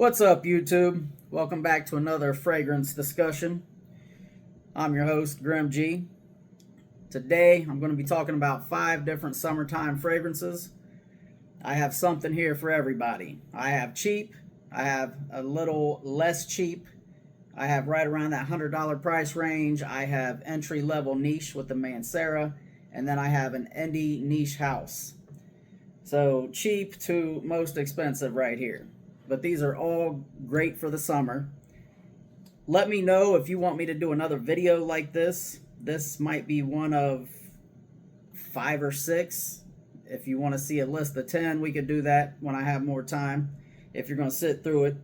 What's up, YouTube? Welcome back to another fragrance discussion. I'm your host, Grim G. Today, I'm going to be talking about 5 different summertime fragrances. I have something here for everybody. I have cheap, I have a little less cheap, I have right around that $100 price range, I have entry-level niche with the Mancera, and then I have an indie niche house. So cheap to most expensive right here. But these are all great for the summer. Let me know if you want me to do another video like this. This might be one of 5 or 6. If you want to see a list of 10, we could do that when I have more time, if you're going to sit through it.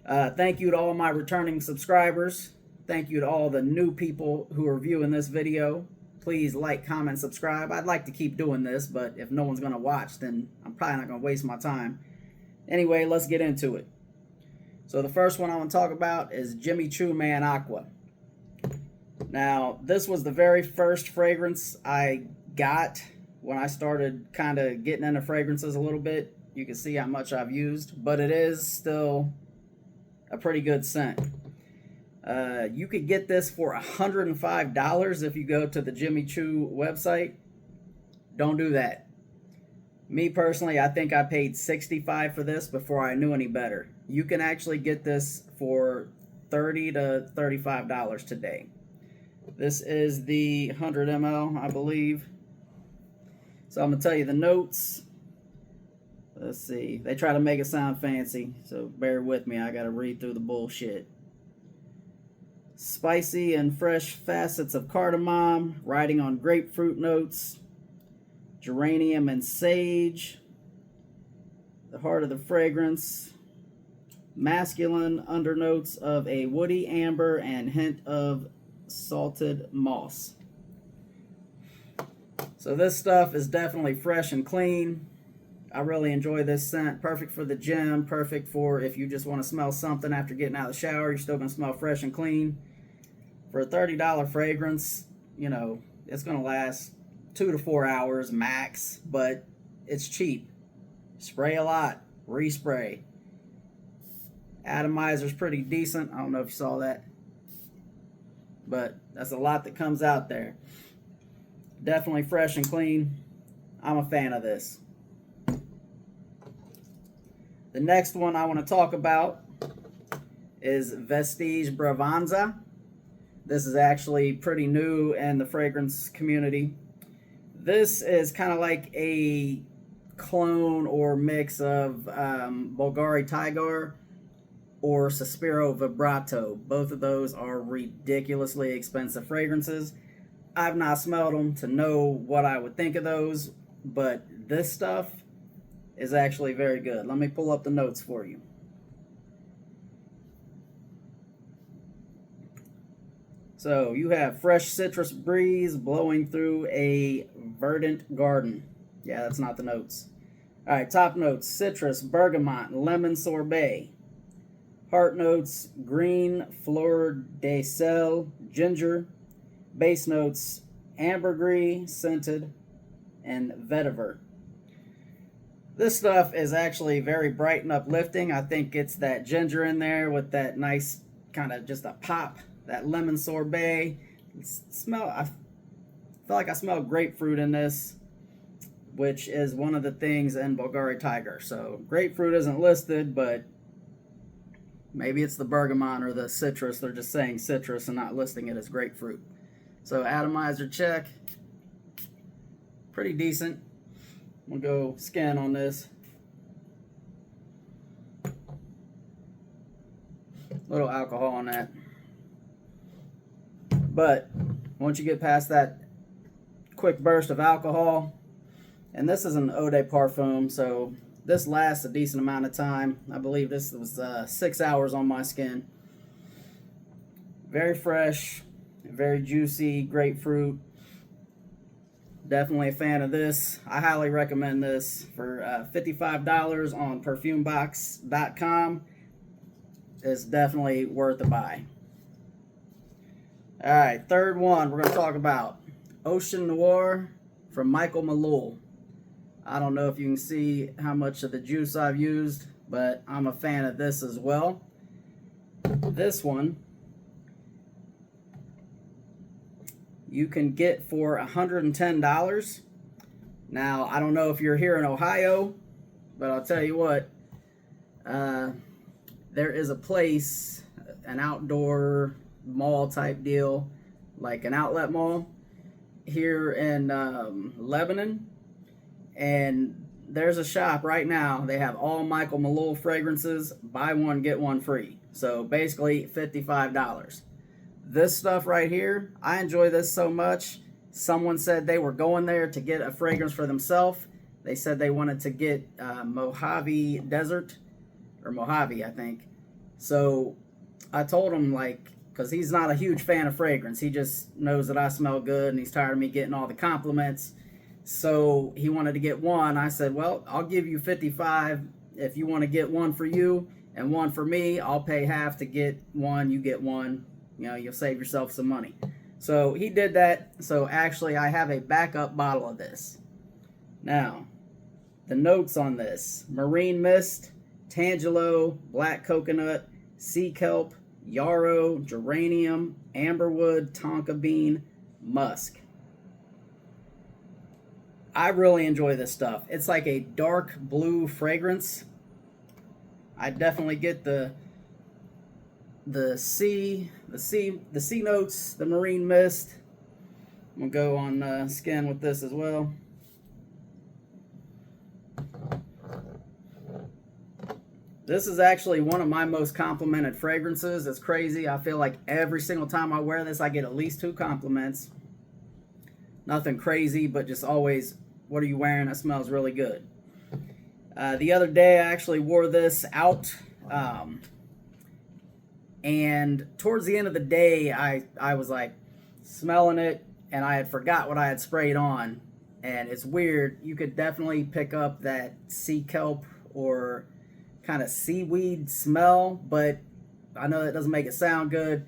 Thank you to all my returning subscribers. Thank you to all the new people who are viewing this video. Please like, comment, subscribe. I'd like to keep doing this, but if no one's going to watch, then I'm probably not going to waste my time. Anyway, let's get into it. So the first one I want to talk about is Jimmy Choo Man Aqua. Now, this was the very first fragrance I got when I started kind of getting into fragrances a little bit. You can see how much I've used, but it is still a pretty good scent. You could get this for $105 if you go to the Jimmy Choo website. Don't do that. Me personally, I think I paid $65 for this before I knew any better. You can actually get this for $30 to $35 today. This is the 100 ml, I believe. So I'm going to tell you the notes. Let's see. They try to make it sound fancy, so bear with me. I got to read through the bullshit. Spicy and fresh facets of cardamom, riding on grapefruit notes. Geranium and sage, the heart of the fragrance, masculine undernotes of a woody amber and hint of salted moss. So this stuff is definitely fresh and clean. I really enjoy this scent. Perfect for the gym, perfect for if you just want to smell something after getting out of the shower. You're still going to smell fresh and clean. For a $30 fragrance, you know, it's going to last 2 to 4 hours max, but it's cheap. Spray a lot, respray. Atomizer's pretty decent. I don't know if you saw that, but that's a lot that comes out there. Definitely fresh and clean. I'm a fan of this. The next one I want to talk about is Vestige Bravanza. This is actually pretty new in the fragrance community. This is kind of like a clone or mix of Bulgari Tiger or Sospiro Vibrato. Both of those are ridiculously expensive fragrances. I've not smelled them to know what I would think of those, but this stuff is actually very good. Let me pull up the notes for you. So you have fresh citrus breeze blowing through a verdant garden. Yeah, that's not the notes. All right, top notes: citrus, bergamot, lemon sorbet. Heart notes: green, fleur de sel, ginger. Base notes: ambergris, scented, and vetiver. This stuff is actually very bright and uplifting. I think it's that ginger in there with that nice kind of just a pop. That lemon sorbet. I feel like I smell grapefruit in this, which is one of the things in Bulgari Tiger. So grapefruit isn't listed, but maybe it's the bergamot or the citrus. They're just saying citrus and not listing it as grapefruit. So atomizer check. Pretty decent. We'll go scan on this. Little alcohol on that. But once you get past that quick burst of alcohol, and this is an eau de parfum, so this lasts a decent amount of time. I believe this was 6 hours on my skin. Very fresh, very juicy, grapefruit. Definitely a fan of this. I highly recommend this for $55 on perfumebox.com. It's definitely worth a buy. All right, third one we're going to talk about Ocean Noir from Michael Malul. I don't know if you can see how much of the juice I've used, but I'm a fan of this as well. This one you can get for $110. Now, I don't know if you're here in Ohio, but I'll tell you what, there is a place, an outdoor mall type deal, like an outlet mall here in Lebanon, and there's a shop right now. They have all Michael Malul fragrances, buy one get one free. So basically $55. This stuff right here, I enjoy this so much. Someone said they were going there to get a fragrance for themselves. They said they wanted to get Mojave Desert, or Mojave, I think. So I told him, like, because he's not a huge fan of fragrance. He just knows that I smell good, and he's tired of me getting all the compliments. So he wanted to get one. I said, well, I'll give you $55 if you want to get one for you and one for me. I'll pay half to get one. You get one. You know, you'll save yourself some money. So he did that. So actually, I have a backup bottle of this. Now, the notes on this: marine mist, tangelo, black coconut, sea kelp, yarrow, geranium, amberwood, tonka bean, musk. I really enjoy this stuff. It's like a dark blue fragrance. I definitely get the sea notes, the marine mist. I'm gonna go on skin with this as well. This is actually one of my most complimented fragrances. It's crazy. I feel like every single time I wear this, I get at least 2 compliments. Nothing crazy, but just always, what are you wearing? That smells really good. The other day, I actually wore this out. And towards the end of the day, I was like smelling it, and I had forgot what I had sprayed on. And it's weird. You could definitely pick up that sea kelp or kind of seaweed smell, but I know that doesn't make it sound good,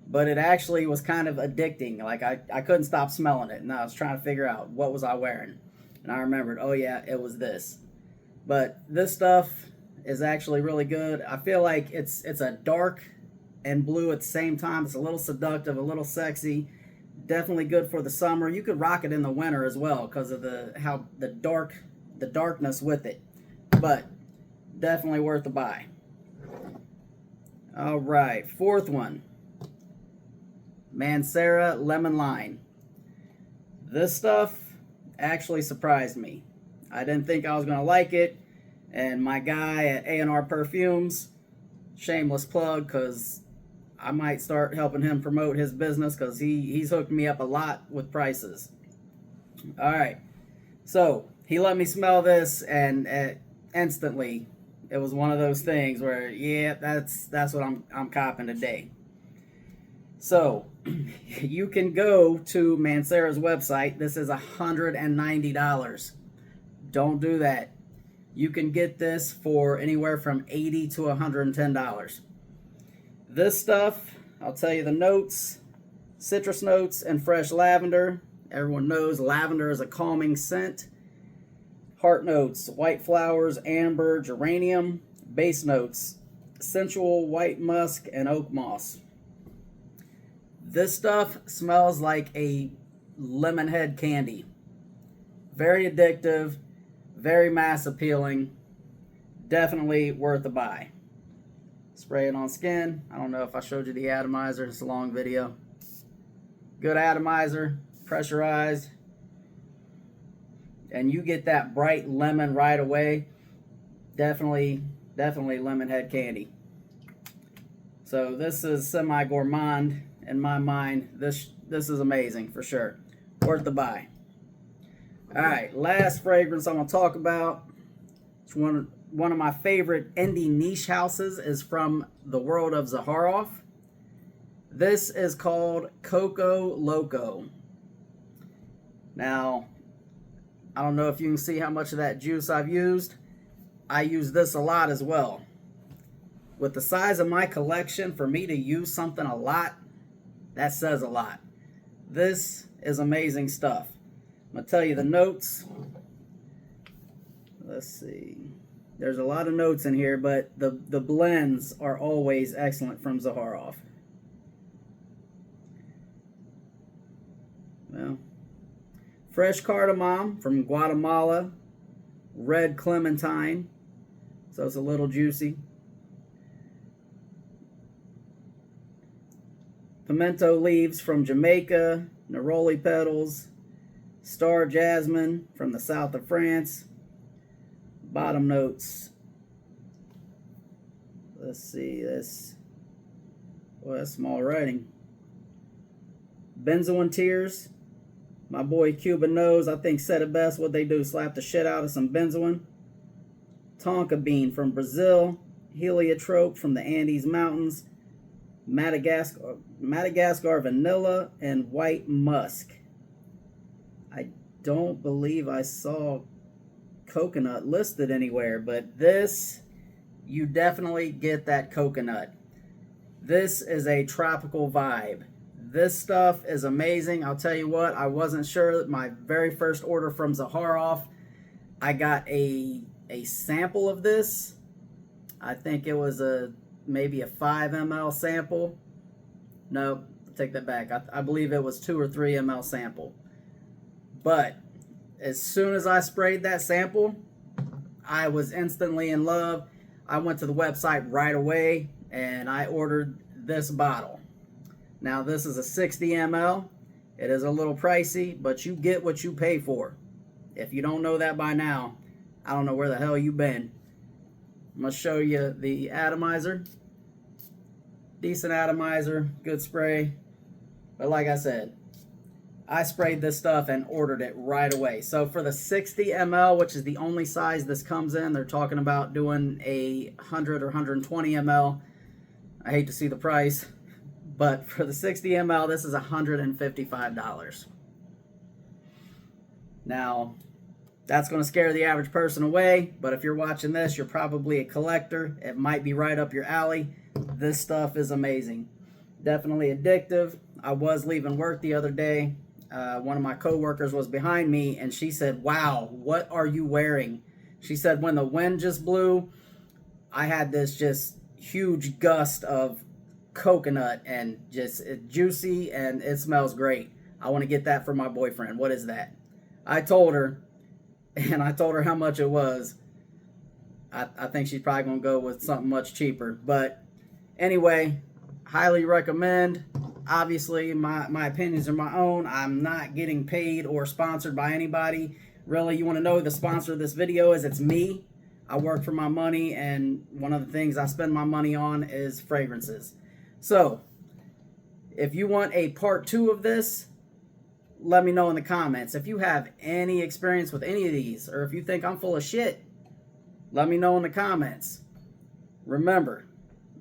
but it actually was kind of addicting. Like I couldn't stop smelling it, and I was trying to figure out what was I wearing, and I remembered, oh yeah, it was this. But this stuff is actually really good. I feel like it's a dark and blue at the same time. It's a little seductive, a little sexy. Definitely good for the summer. You could rock it in the winter as well because of the darkness with it. But definitely worth a buy. All right, 4th one, Mancera Lemon Lime. This stuff actually surprised me. I didn't think I was going to like it, and my guy at A&R Perfumes, shameless plug, because I might start helping him promote his business because he's hooked me up a lot with prices. All right, so he let me smell this, and instantly it was one of those things where, yeah, that's what I'm copping today. So you can go to Mancera's website. This is $190. Don't do that. You can get this for anywhere from $80 to $110. This stuff, I'll tell you the notes: citrus notes and fresh lavender. Everyone knows lavender is a calming scent. Heart notes: white flowers, amber, geranium. Base notes: sensual white musk and oak moss. This stuff smells like a lemon head candy. Very addictive, very mass appealing. Definitely worth a buy. Spray it on skin. I don't know if I showed you the atomizer. It's a long video. Good atomizer, pressurized, and you get that bright lemon right away. Definitely lemon head candy. So this is semi-gourmand in my mind. This is amazing for sure. Worth the buy. All right, last fragrance I'm gonna talk about. It's one of my favorite indie niche houses. Is from the world of Zaharoff. This is called Coco Loco. Now, I don't know if you can see how much of that juice I've used. I use this a lot as well. With the size of my collection, for me to use something a lot, that says a lot. This is amazing stuff. I'm going to tell you the notes. Let's see. There's a lot of notes in here, but the blends are always excellent from Zaharoff. Well, fresh cardamom from Guatemala, red clementine, so it's a little juicy. Pimento leaves from Jamaica, neroli petals, star jasmine from the south of France. Bottom notes. Let's see this. Well, that's small writing. Benzoin tears. My boy Cuban knows, I think, said it best. What they do, slap the shit out of some benzoin. Tonka bean from Brazil. Heliotrope from the Andes Mountains. Madagascar vanilla and white musk. I don't believe I saw coconut listed anywhere, but this, you definitely get that coconut. This is a tropical vibe. This stuff is amazing. I'll tell you what, I wasn't sure. My very first order from Zaharoff, I got a sample of this. I think it was maybe a 5 ml sample. No, take that back. I believe it was 2 or 3 ml sample. But as soon as I sprayed that sample, I was instantly in love. I went to the website right away and I ordered this bottle. Now this is a 60 ml. It is a little pricey, but you get what you pay for. If you don't know that by now, I don't know where the hell you've been. I'm going to show you the atomizer. Decent atomizer, good spray. But like I said, I sprayed this stuff and ordered it right away. So for the 60 ml, which is the only size this comes in, they're talking about doing a 100 or 120 ml. I hate to see the price, but for the 60 ml, this is $155. Now, that's going to scare the average person away, but if you're watching this, you're probably a collector. It might be right up your alley. This stuff is amazing. Definitely addictive. I was leaving work the other day. One of my coworkers was behind me and she said, "Wow, what are you wearing?" She said, "When the wind just blew, I had this just huge gust of coconut and just juicy, and it smells great. I want to get that for my boyfriend. What is that?" I told her, and I told her how much it was. I think she's probably going to go with something much cheaper. But anyway, highly recommend. Obviously, my opinions are my own. I'm not getting paid or sponsored by anybody. Really, you want to know who the sponsor of this video is? It's me. I work for my money, and one of the things I spend my money on is fragrances. So, if you want a part 2 of this, let me know in the comments. If you have any experience with any of these, or if you think I'm full of shit, let me know in the comments. Remember,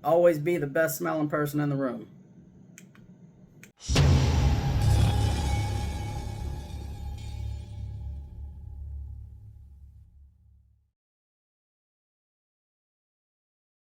always be the best smelling person in the room.